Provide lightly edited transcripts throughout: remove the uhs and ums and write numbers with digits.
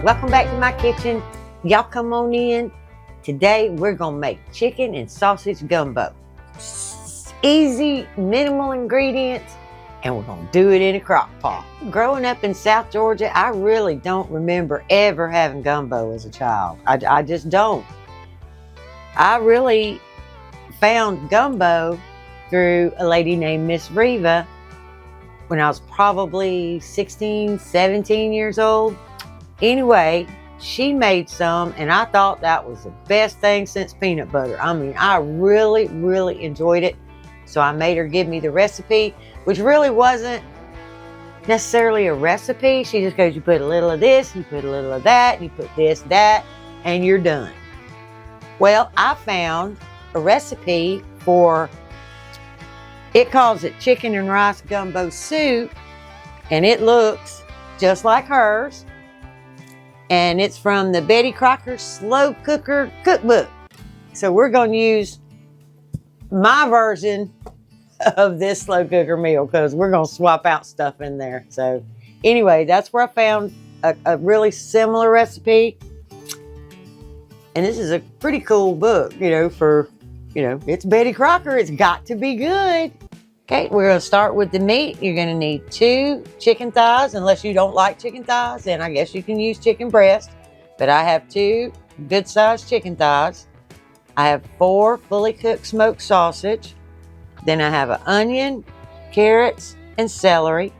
Welcome back to my kitchen. Y'all come on in. Today we're gonna make chicken and sausage gumbo. Easy, minimal ingredients, and we're gonna do it in a crock pot. Growing up in South Georgia, I really don't remember ever having gumbo as a child. I just don't. I really found gumbo through a lady named Miss Reva when I was probably 16, 17 years old. Anyway, she made some and I thought that was the best thing since peanut butter. I mean, I really, really enjoyed it. So I made her give me the recipe, which really wasn't necessarily a recipe. She just goes, you put a little of this, you put a little of that, and you put this, that, and you're done. Well, I found a recipe for, it calls it chicken and rice gumbo soup, and it looks just like hers. And it's from the Betty Crocker Slow Cooker Cookbook. So we're going to use my version of this slow cooker meal because we're going to swap out stuff in there. So anyway, that's where I found a really similar recipe. And this is a pretty cool book, it's Betty Crocker. It's got to be good. Okay, we're going to start with the meat. You're going to need 2 chicken thighs. Unless you don't like chicken thighs, then I guess you can use chicken breast. But I have 2 good-sized chicken thighs. I have 4 fully cooked smoked sausage. Then I have an onion, carrots, and celery.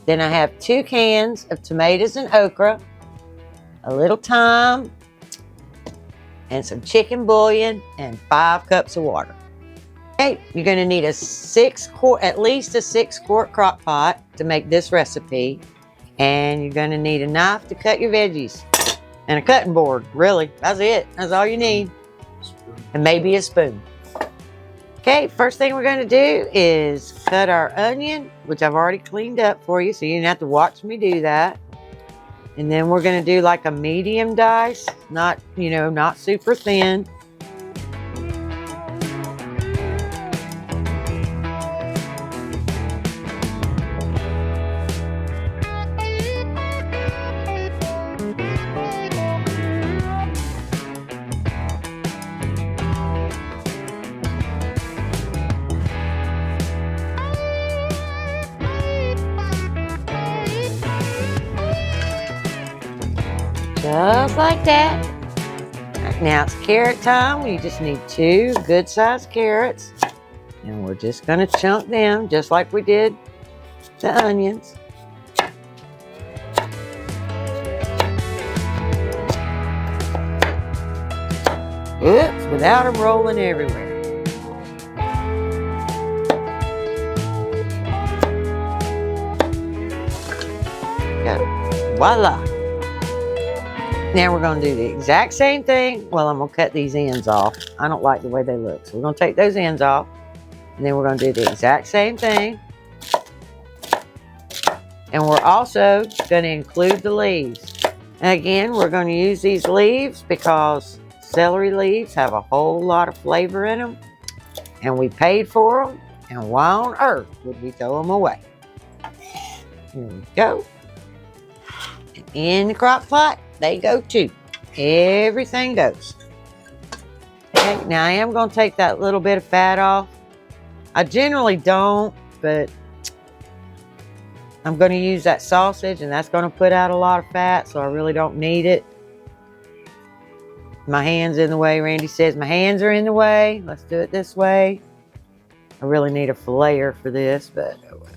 Then I have 2 cans of tomatoes and okra, a little thyme, and some chicken bouillon, and 5 cups of water. Okay, you're going to need at least a 6-quart crock pot to make this recipe. And you're going to need a knife to cut your veggies. And a cutting board, really. That's it. That's all you need. And maybe a spoon. Okay, first thing we're going to do is cut our onion, which I've already cleaned up for you, so you didn't have to watch me do that. And then we're going to do like a medium dice, not super thin. Just like that. Right, now it's carrot time. You just need 2 good-sized carrots. And we're just going to chunk them just like we did the onions. Oops, without them rolling everywhere. Go. Voila. Now we're going to do the exact same thing. Well, I'm going to cut these ends off. I don't like the way they look. So we're going to take those ends off. And then we're going to do the exact same thing. And we're also going to include the leaves. And again, we're going to use these leaves because celery leaves have a whole lot of flavor in them. And we paid for them. And why on earth would we throw them away? Here we go. And in the crock pot, they go too. Everything goes. Okay, now I am going to take that little bit of fat off. I generally don't, but I'm going to use that sausage and that's going to put out a lot of fat, so I really don't need it. My hand's in the way. Randy says my hands are in the way. Let's do it this way. I really need a fillets for this, but oh well.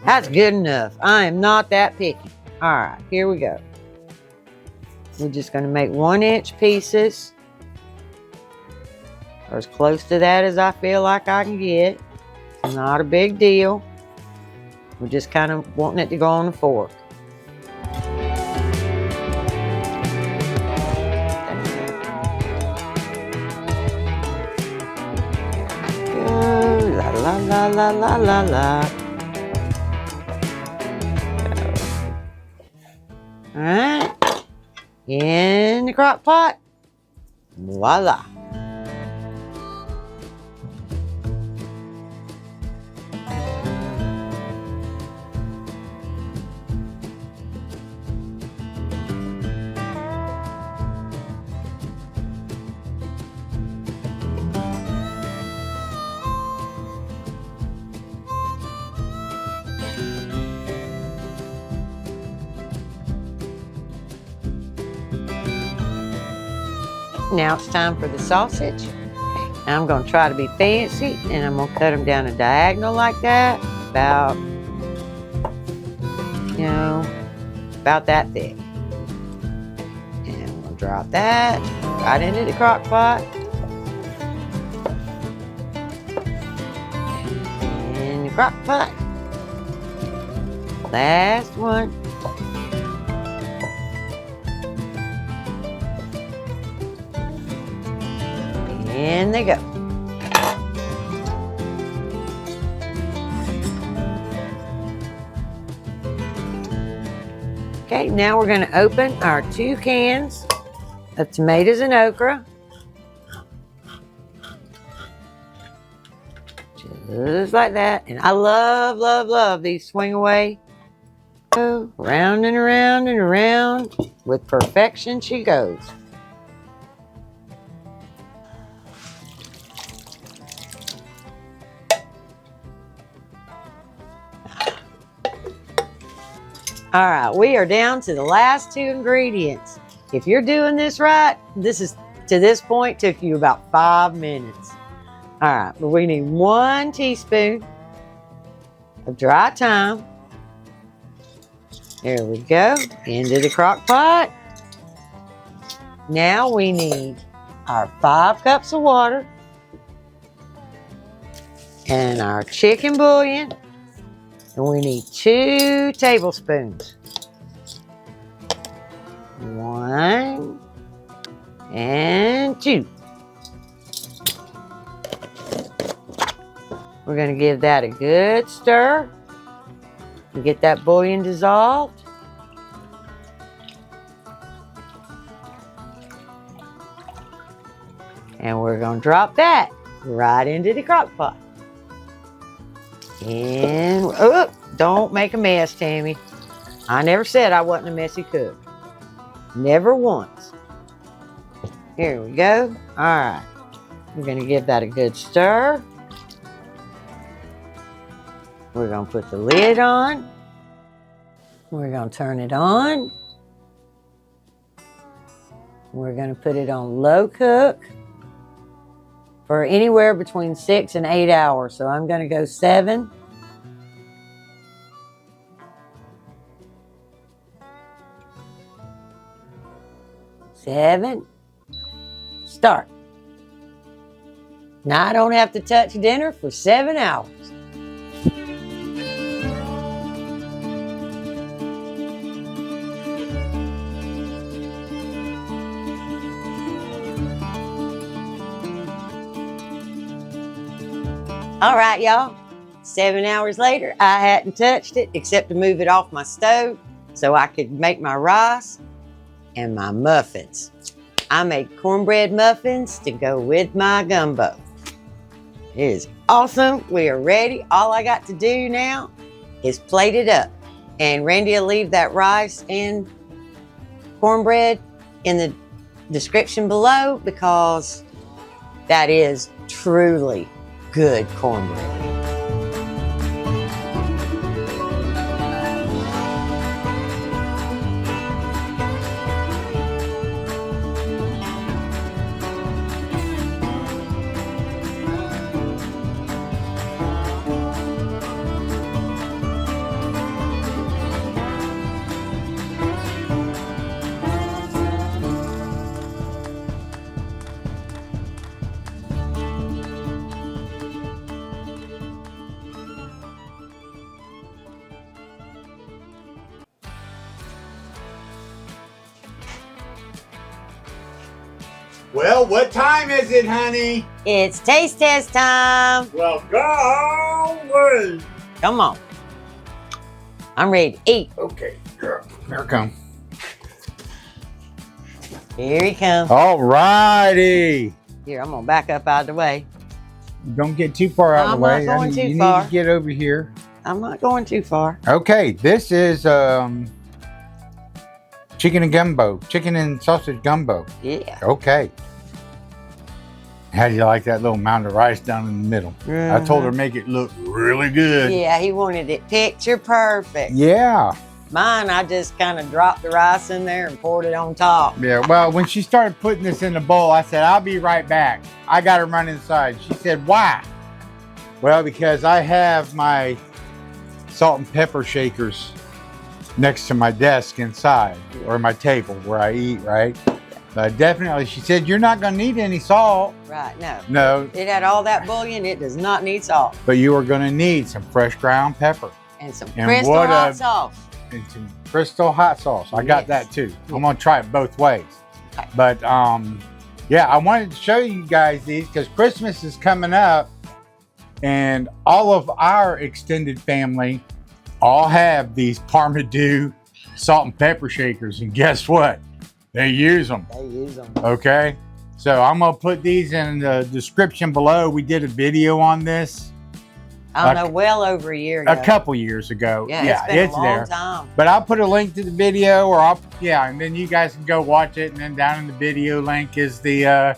That's good enough. I am not that picky. All right, here we go. We're just going to make 1-inch pieces, or as close to that as I feel like I can get. It's not a big deal. We're just kind of wanting it to go on the fork. Go, la la la la la la la. Alright, in the crock pot. Voila. Now it's time for the sausage. Now I'm going to try to be fancy, and I'm going to cut them down a diagonal like that, about, about that thick. And we'll drop that right into the crock pot. In the crock pot. Last one. In they go. Okay, now we're going to open our 2 cans of tomatoes and okra. Just like that. And I love, love, love these swing away. So, round and around and around. With perfection she goes. All right, we are down to the last 2 ingredients. If you're doing this right, to this point took you about 5 minutes. All right, but we need 1 teaspoon of dry thyme. There we go, into the crock pot. Now we need our 5 cups of water and our chicken bouillon. And we need 2 tablespoons. 1 and 2. We're going to give that a good stir and get that bouillon dissolved. And we're going to drop that right into the crock pot. And, don't make a mess, Tammy. I never said I wasn't a messy cook. Never once. Here we go. All right. We're going to give that a good stir. We're going to put the lid on. We're going to turn it on. We're going to put it on low cook for anywhere between 6 and 8 hours. So I'm going to go 7. Start. Now I don't have to touch dinner for 7 hours. All right, y'all. 7 hours later, I hadn't touched it except to move it off my stove so I could make my rice and my muffins. I made cornbread muffins to go with my gumbo. It is awesome. We are ready. All I got to do now is plate it up. And Randy will leave that rice and cornbread in the description below because that is truly good cornbread. Well, what time is it, honey? It's taste test time. Well, go away. Come on. I'm ready to eat. Okay, here it comes. Here he comes. All righty. Here, I'm gonna back up out of the way. Don't get too far out of the way. I'm not going too you far. need to get over here. I'm not going too far. Okay, this is chicken and gumbo. Chicken and sausage gumbo. Yeah. Okay. How do you like that little mound of rice down in the middle? I told her to make it look really good. Yeah, he wanted it picture perfect. Yeah. Mine, I just kind of dropped the rice in there and poured it on top. Yeah, well, when she started putting this in the bowl, I said, I'll be right back. I got to run inside. She said, why? Well, because I have my salt and pepper shakers next to my desk inside, or my table where I eat, right? But definitely, she said, you're not going to need any salt. Right, no. No. It had all that bouillon. It does not need salt. But you are going to need some fresh ground pepper. And some And crystal what hot a- sauce. And some crystal hot sauce. I got Yes. that too. I'm gonna try it both ways. Okay. But yeah, I wanted to show you guys these because Christmas is coming up, and all of our extended family all have these Parmesan salt and pepper shakers, and guess what? They use them. They use them. Okay, so I'm gonna put these in the description below. We did a video on this I don't know, well over a year ago. a couple years ago. Yeah, it's been a long there. time. But I'll put a link to the video, or and then you guys can go watch it. And then down in the video link is the,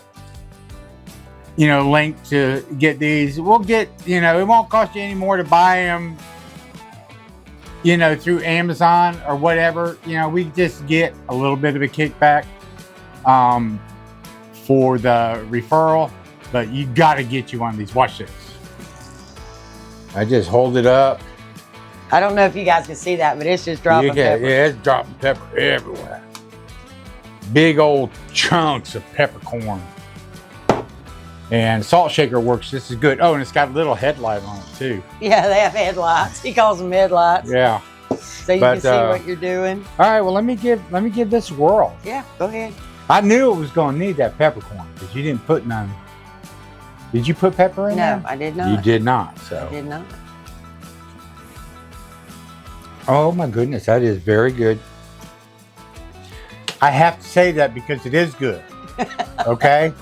link to get these. We'll get, it won't cost you any more to buy them, through Amazon or whatever. We just get a little bit of a kickback for the referral, but you got to get you one of these. Watch this. I just hold it up. I don't know if you guys can see that, but it's just dropping pepper. Yeah, it's dropping pepper everywhere. Big old chunks of peppercorn. And salt shaker works just as good. Oh, and it's got a little headlight on it too. Yeah, they have headlights. He calls them headlights. Yeah. So you can see what you're doing. All right, well let me give this a whirl. Yeah, go ahead. I knew it was gonna need that peppercorn because you didn't put none. Did you put pepper in there? No, I did not. You did not. So. I did not. Oh my goodness, that is very good. I have to say that because it is good. Okay?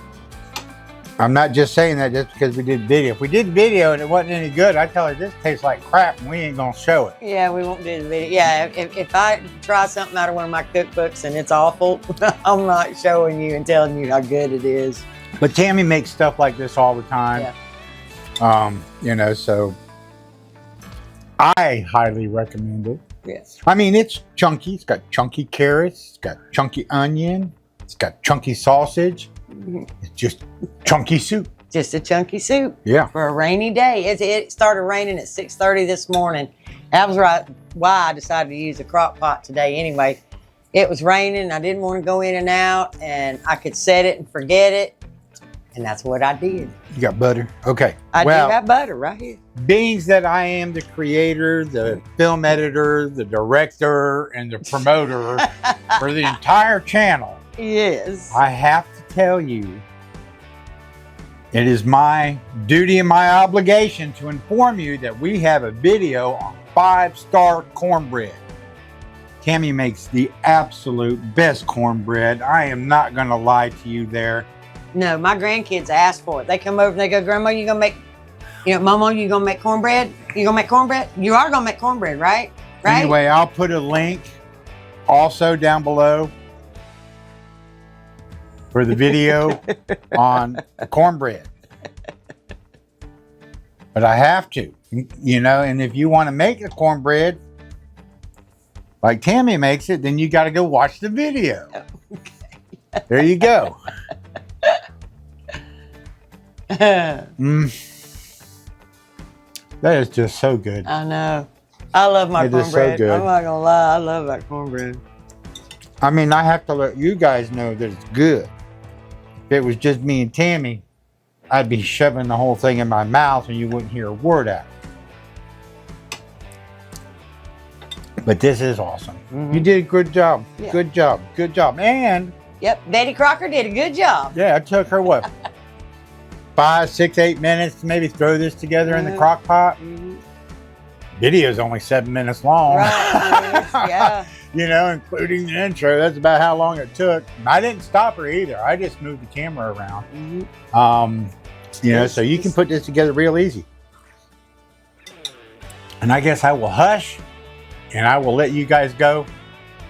I'm not just saying that just because we did video. If we did video and it wasn't any good, I'd tell her this tastes like crap and we ain't gonna show it. Yeah, we won't do the video. Yeah, if I try something out of one of my cookbooks and it's awful, I'm not showing you and telling you how good it is. But Tammy makes stuff like this all the time. Yeah. So I highly recommend it. Yes. I mean, it's chunky. It's got chunky carrots. It's got chunky onion. It's got chunky sausage. It's just chunky soup. Just a chunky soup. Yeah. For a rainy day. It started raining at 6:30 this morning. That was why I decided to use a crock pot today anyway. It was raining. I didn't want to go in and out, and I could set it and forget it. And that's what I did. You got butter? Okay. I do have butter right here. Being that I am the creator, the film editor, the director, and the promoter for the entire channel, Yes. I have to tell you, it is my duty and my obligation to inform you that we have a video on 5-star cornbread. Tammy makes the absolute best cornbread. I am not going to lie to you there. No, my grandkids ask for it. They come over and they go, Grandma, you gonna make, Mama, you gonna make cornbread? You gonna make cornbread? You are gonna make cornbread, right? Right? Anyway, I'll put a link also down below for the video on cornbread. But I have to, and if you want to make a cornbread like Tammy makes it, then you got to go watch the video. Okay. There you go. That is just so good. I know. I love my It is so cornbread. good. I'm not gonna lie. I love that cornbread. I mean, I have to let you guys know that it's good. If it was just me and Tammy, I'd be shoving the whole thing in my mouth and you wouldn't hear a word out. But this is awesome. Mm-hmm. You did a good job. Yeah. Good job. Good job. And Yep, Betty Crocker did a good job. yeah, it took her what? 5, 6, 8 minutes to maybe throw this together in the crock pot. Mm-hmm. Video's only 7 minutes long. Right. Yeah. You know, including the intro. That's about how long it took. And I didn't stop her either. I just moved the camera around. You know, so you can put this together real easy. And I guess I will hush and I will let you guys go.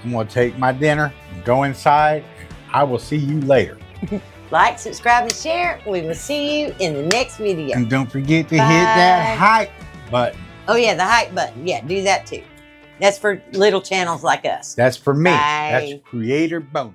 I'm going to take my dinner and go inside. I will see you later. Like, subscribe, and share. We will see you in the next video. And don't forget to hit that hype button. Oh, yeah, the hype button. Yeah, do that too. That's for little channels like us. That's for me. Bye. That's creator bonus.